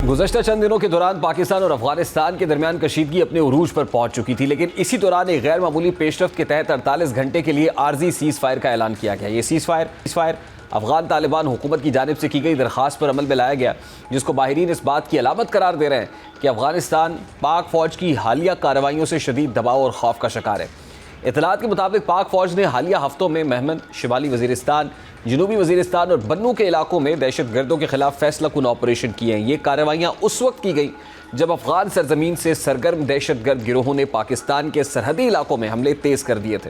गुज़श्ता चंद दिनों के दौरान पाकिस्तान और अफगानिस्तान के दरमियान कशीदगी अपने उरूज पर पहुंच चुकी थी, लेकिन इसी दौरान एक गैर मामूली पेशरफ्त के तहत 48 घंटे के लिए आर्जी सीज़ फायर का ऐलान किया गया। ये सीज़ फायर अफगान तालिबान हुकूमत की जानिब से की गई दरख्वास्त पर अमल में लाया गया, जिसको माहिरीन इस बात की अलामत करार दे रहे हैं कि अफगानिस्तान पाक फ़ौज की हालिया कार्रवाइयों से शदीद दबाव और खौफ का शिकार है। इतलात के मुताबिक पाक फ़ौज ने हालिया हफ्तों में महमद, शिमाली वज़ीरिस्तान, जनूबी वज़ीरिस्तान और बन्नू के इलाकों में दहशत गर्दों के खिलाफ फैसला कुन ऑपरेशन किए हैं। ये कार्रवाइयाँ उस वक्त की गई जब अफगान सरजमीन से सरगर्म दहशत गर्द गिरोहों ने पाकिस्तान के सरहदी इलाकों में हमले तेज़ कर दिए थे।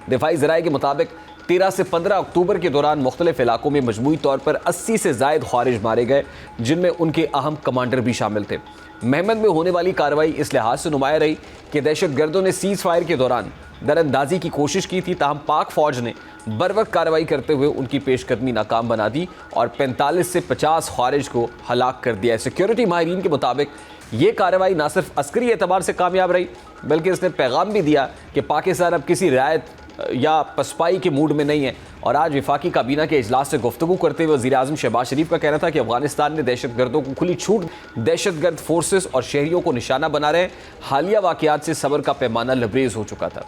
दिफाई ज़राए के मुताबिक 13 से 15 अक्टूबर के दौरान मुख्तलिफ इलाकों में मजमूई तौर पर 80 से ज़ायद ख्वारिज मारे गए, जिनमें उनके अहम कमांडर भी शामिल थे। महमद में होने वाली कार्रवाई इस लिहाज से नुमाया रही कि दहशत गर्दों ने सीज़ फायर के दौरान दरअंदाजी की कोशिश की थी, ताहम पाक फ़ौज ने बरवक्त कार्रवाई करते हुए उनकी पेशकदमी नाकाम बना दी और 45 से 50 ख्वारिज को हलाक कर दिया। सिक्योरिटी माहिरीन के मुताबिक ये कार्रवाई न सिर्फ अस्करी एतबार से कामयाब रही, बल्कि इसने पैगाम भी दिया कि पाकिस्तान अब किसी रियायत या पसपाई के मूड में नहीं है। और आज वफाकी काबीना के इजलास से गुफ्तगू करते हुए वज़ीर आज़म शहबाज शरीफ का कहना था कि अफगानिस्तान ने दहशत गर्दों को खुली छूट, दहशत गर्द फोर्सेस और शहरियों को निशाना बना रहे। हालिया वाक़यात से सब्र का पैमाना लबरेज हो चुका था।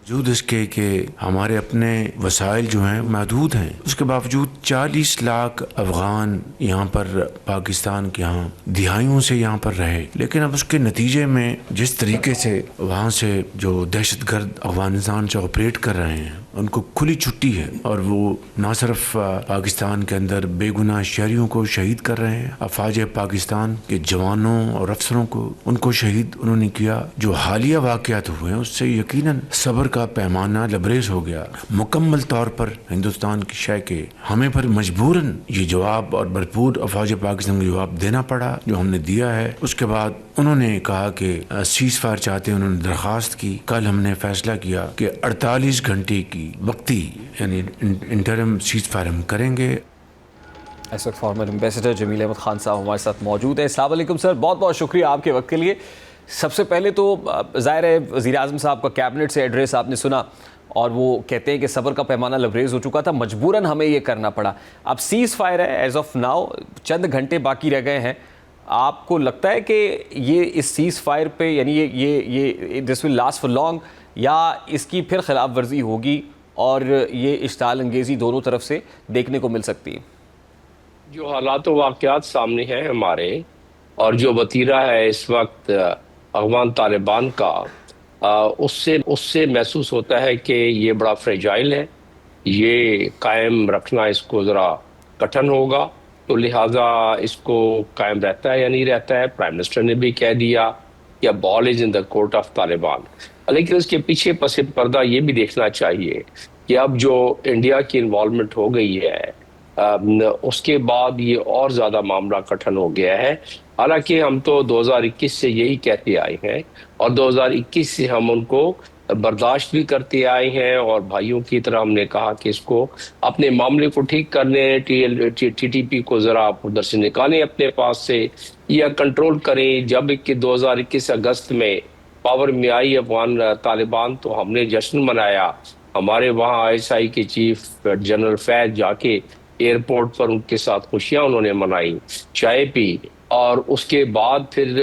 वजूद इसके कि हमारे अपने वसाइल जो हैं महदूद हैं, उसके बावजूद 40 लाख अफगान यहाँ पर पाकिस्तान के यहाँ दिहाइयों से यहाँ पर रहे, लेकिन अब उसके नतीजे में जिस तरीके से वहाँ से जो दहशत गर्द अफगानिस्तान से ऑपरेट कर रहे हैं, उनको खुली छुट्टी है और वो ना सिर्फ पाकिस्तान के अंदर बेगुनाह शहरियों को शहीद कर रहे हैं, अफवाज पाकिस्तान के जवानों और अफसरों को उनको शहीद उन्होंने किया। जो हालिया वाक़यात हुए हैं उससे यकीनन सब्र का पैमाना लबरेज हो गया। मुकम्मल तौर पर हिंदुस्तान की शय के हमें पर मजबूरन ये जवाब और भरपूर अफवाज पाकिस्तान को जवाब देना पड़ा जो हमने दिया है। उसके बाद उन्होंने कहा कि सीज़ फायर चाहते हैं, उन्होंने दरख्वास्त की। कल हमने फैसला किया कि 48 घंटे की वक्ती यानी इंटरम सीज़ फायर हम करेंगे। इस वक्त फॉर्मर एम्बेसडर जमील अहमद खान साहब हमारे साथ मौजूद हैं। अस्सलाम वालेकुम सर, बहुत बहुत शुक्रिया आपके वक्त के लिए। सबसे पहले तो ज़ाहिर है वज़ीर आज़म साहब का कैबिनेट से एड्रेस आपने सुना और वो कहते हैं कि सब्र का पैमाना लबरेज हो चुका था, मजबूरन हमें ये करना पड़ा। अब सीज़ फायर है, एज ऑफ नाउ चंद घंटे बाकी रह गए हैं। आपको लगता है कि ये इस सीज़ फायर पे यानी ये this will last for long, या इसकी फिर खिलाफ वर्जी होगी और ये इश्ताल अंगेज़ी दोनों तरफ से देखने को मिल सकती है? जो हालात व वाक़यात सामने हैं हमारे और जो वतीरा है इस वक्त अफगान तालिबान का, उससे महसूस होता है कि ये बड़ा फ्रेजाइल है, ये कायम रखना इसको ज़रा कठिन होगा। तो लिहाजा इसको कायम रहता है या नहीं रहता है, प्राइम मिनिस्टर ने भी कह दिया कि ball is in the court of Taliban. लेकिन इसके पीछे पसे पर्दा ये भी देखना चाहिए कि अब जो इंडिया की इन्वॉल्वमेंट हो गई है, उसके बाद ये और ज़्यादा मामला कठिन हो गया है। हालांकि हम तो 2021 से यही कहते आए हैं और 2021 से हम उनको बर्दाश्त भी करते आए हैं और भाइयों की तरह हमने कहा कि इसको अपने मामले को ठीक करने, TTP को ज़रा आप उधर से निकालें अपने पास से या कंट्रोल करें। जब 2021 अगस्त में पावर में आई अफगान तालिबान तो हमने जश्न मनाया। हमारे वहाँ ISI के चीफ जनरल फैज जाके एयरपोर्ट पर उनके साथ खुशियाँ उन्होंने मनाई, चाय पी, और उसके बाद फिर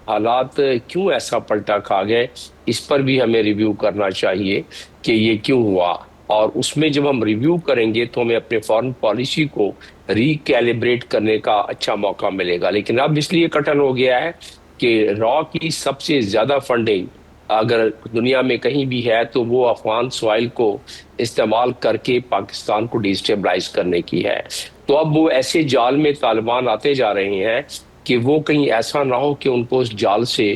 हालात क्यों ऐसा पलटा खा गए, इस पर भी हमें रिव्यू करना चाहिए कि ये क्यों हुआ। और उसमें जब हम रिव्यू करेंगे तो हमें अपने फॉरेन पॉलिसी को रिकैलिब्रेट करने का अच्छा मौका मिलेगा। लेकिन अब इसलिए कठिन हो गया है कि रॉ की सबसे ज़्यादा फंडिंग अगर दुनिया में कहीं भी है तो वो अफगान सॉइल को इस्तेमाल करके पाकिस्तान को डिस्टेबलाइज करने की है। तो अब वो ऐसे जाल में तालिबान आते जा रहे हैं कि वो कहीं ऐसा ना हो कि उनको उस जाल से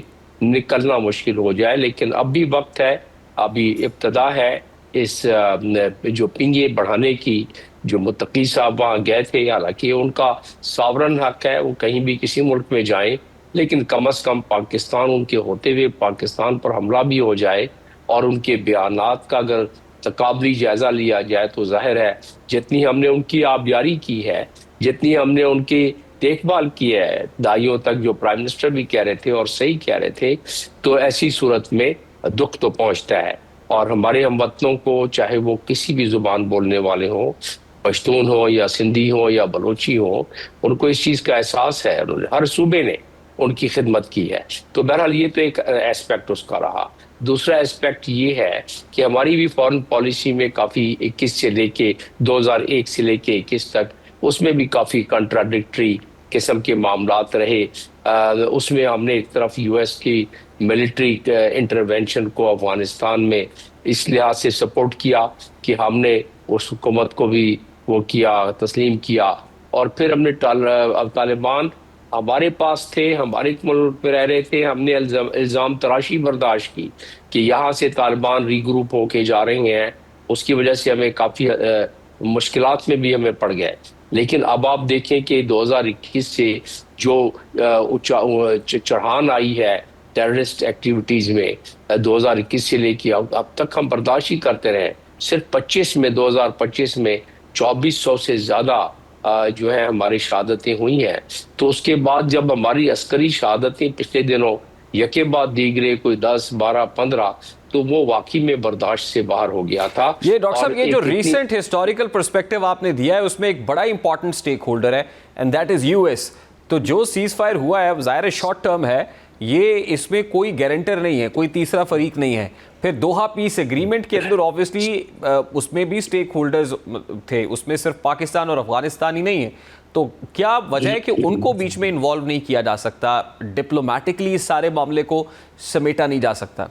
निकलना मुश्किल हो जाए। लेकिन अब भी वक्त है, अभी इब्तदा है इस जो पिंगे बढ़ाने की। जो मुत्तकी साहब वहाँ गए थे, हालांकि उनका सॉवरन हक है, वो कहीं भी किसी मुल्क में जाएं, लेकिन कम से कम पाकिस्तान उनके होते हुए पाकिस्तान पर हमला भी हो जाए और उनके बयानात का अगर तकाबली जायजा लिया जाए तो जाहिर है जितनी हमने उनकी आबयारी की है, जितनी हमने उनकी देखभाल की है दाइयों तक, जो प्राइम मिनिस्टर भी कह रहे थे और सही कह रहे थे, तो ऐसी सूरत में दुख तो पहुंचता है। और हमारे हमवतनों को, चाहे वो किसी भी जुबान बोलने वाले हों, पश्तून हो या सिंधी हो या बलोची हो, उनको इस चीज़ का एहसास है, हर सूबे ने उनकी खिदमत की है। तो बहरहाल ये तो एक एस्पेक्ट उसका रहा। दूसरा एस्पेक्ट ये है कि हमारी भी फॉरेन पॉलिसी में काफ़ी 21 से लेके 2001 से लेके 21 तक उसमें भी काफ़ी कंट्राडिक्टरी किस्म के मामलात रहे। उसमें हमने एक तरफ यूएस की मिलिट्री इंटरवेंशन को अफगानिस्तान में इस लिहाज से सपोर्ट किया कि हमने उस हुकूमत को भी वो किया, तस्लीम किया, और फिर हमने तालिबान हमारे पास थे, हमारे मुल्क में रह रहे थे, हमने इल्ज़ाम तराशी बर्दाश्त की कि यहाँ से तालिबान रीग्रुप होके जा रहे हैं। उसकी वजह से हमें काफ़ी मुश्किलात में भी हमें पड़ गए। लेकिन अब आप देखें कि 2021 से जो चढ़ान आई है टेररिस्ट एक्टिविटीज़ में, 2021 से लेके अब तक हम बर्दाश्त ही करते रहे। सिर्फ 2025 में 2400 से ज़्यादा जो है हमारी शहादतें हुई हैं। तो उसके बाद जब हमारी अस्करी शहादतें पिछले दिनों यके बाद दीगरे कोई 10, 12, 15, तो वो वाकई में बर्दाश्त से बाहर हो गया था। ये डॉक्टर साहब, ये जो रीसेंट हिस्टोरिकल पर्सपेक्टिव आपने दिया है उसमें एक बड़ा इंपॉर्टेंट स्टेक होल्डर है एंड दैट इज यूएस। तो जो सीज फायर हुआ है ज़ाहिर शॉर्ट टर्म है, ये इसमें कोई गारंटर नहीं है, कोई तीसरा फरीक नहीं है। फिर दोहा पीस एग्रीमेंट के अंदर ऑब्वियसली उसमें भी स्टेक होल्डर्स थे, उसमें सिर्फ पाकिस्तान और अफगानिस्तान ही नहीं है। तो क्या वजह है कि उनको बीच में इन्वॉल्व नहीं किया जा सकता, डिप्लोमेटिकली इस सारे मामले को समेटा नहीं जा सकता?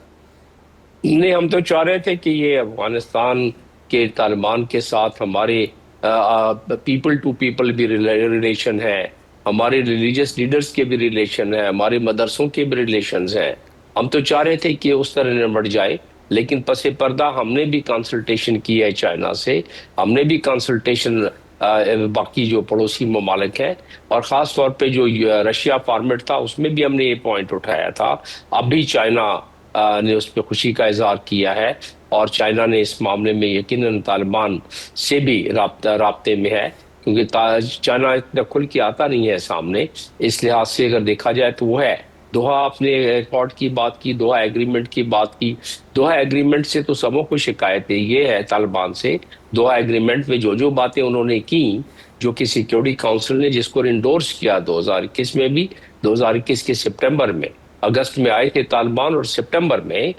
नहीं, हम तो चाह रहे थे कि ये अफगानिस्तान के तालिबान के साथ हमारे पीपल टू पीपल भी रिलेशन है, हमारे रिलीजियस लीडर्स के भी रिलेशन है, हमारे मदरसों के भी रिलेशंस हैं। हम तो चाह रहे थे कि उस तरह निमट जाए, लेकिन पसे पर्दा हमने भी कंसल्टेशन की है चाइना से, हमने भी कंसल्टेशन बाकी जो पड़ोसी ममालिक हैं, और ख़ास तौर पे जो रशिया फॉर्मेट था उसमें भी हमने ये पॉइंट उठाया था। अब भी चाइना ने उस पर खुशी का इजहार किया है, और चाइना ने इस मामले में यकीनन तालिबान से भी राब्ते में है, क्योंकि चाइना इतना खुल के आता नहीं है सामने। इस लिहाज से अगर देखा जाए तो वो है। दोहा आपने रिकॉर्ड की बात की, दोहा एग्रीमेंट की बात की। दोहा एग्रीमेंट से तो सबों को शिकायतें ये है तालिबान से, दोहा एग्रीमेंट में जो जो बातें उन्होंने की, जो कि सिक्योरिटी काउंसिल ने जिसको इंडोर्स किया 2021 में भी, 2021 के सितंबर में, अगस्त में आए थे तालिबान और सितंबर में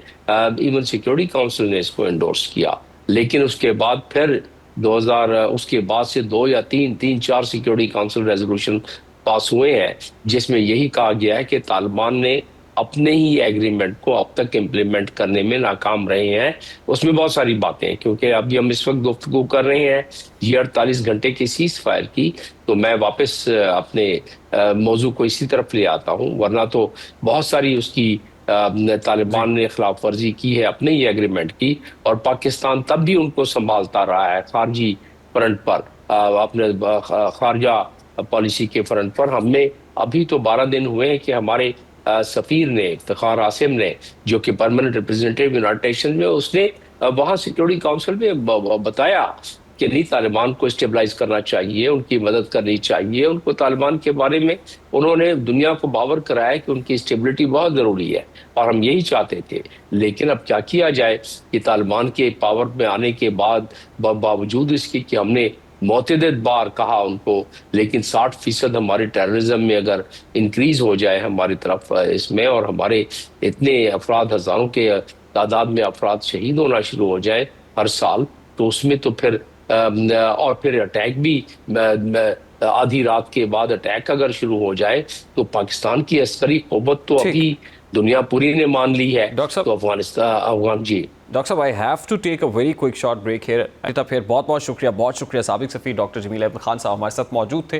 इवन सिक्योरिटी काउंसिल ने इसको इंडोर्स किया। लेकिन उसके बाद फिर 2000 उसके बाद से 2 या 3 सिक्योरिटी काउंसिल रेजोल्यूशन पास हुए हैं, जिसमें यही कहा गया है कि तालिबान ने अपने ही एग्रीमेंट को अब तक इम्प्लीमेंट करने में नाकाम रहे हैं। उसमें बहुत सारी बातें हैं, क्योंकि अभी हम इस वक्त गुफ्तगू कर रहे हैं ये 48 घंटे के सीज फायर की, तो मैं वापस अपने मौजू को इसी तरफ ले आता हूँ। वरना तो बहुत सारी उसकी तालिबान ने खिलाफ वर्जी की है अपने ही एग्रीमेंट की, और पाकिस्तान तब भी उनको संभालता रहा है खारजी फ्रंट पर, अपने खारजा पॉलिसी के फ्रंट पर। हमने अभी तो 12 दिन हुए हैं कि हमारे सफीर ने, इफ्तिखार आसिम ने, जो कि परमानेंट रिप्रेजेंटेटिव यूनाइटेड नेशन में, उसने वहाँ सिक्योरिटी काउंसिल में बताया कि नहीं, तालिबान को स्टेबलाइज करना चाहिए, उनकी मदद करनी चाहिए। उनको तालिबान के बारे में उन्होंने दुनिया को बावर कराया कि उनकी स्टेबिलिटी बहुत ज़रूरी है, और हम यही चाहते थे। लेकिन अब क्या किया जाए कि तालिबान के पावर में आने के बाद बावजूद इसके कि हमने मुतअद्दिद बार कहा उनको, लेकिन 60% हमारे टेररिज्म में अगर इंक्रीज हो जाए हमारी तरफ इसमें, और हमारे इतने अफराद, हज़ारों के तादाद में अफराद शहीद होना शुरू हो जाए हर साल, तो उसमें तो फिर और फिर अटैक भी आधी रात के बाद अटैक अगर शुरू हो जाए, तो पाकिस्तान की अस्करी क़ुव्वत तो अभी दुनिया पूरी ने मान ली है। तो अफगान जी डॉक्टर साहब, I have to take a very quick short break here. फिर बहुत बहुत शुक्रिया साबिक सफ़ीर डॉक्टर जमील अहमद खान साहब हमारे साथ मौजूद थे।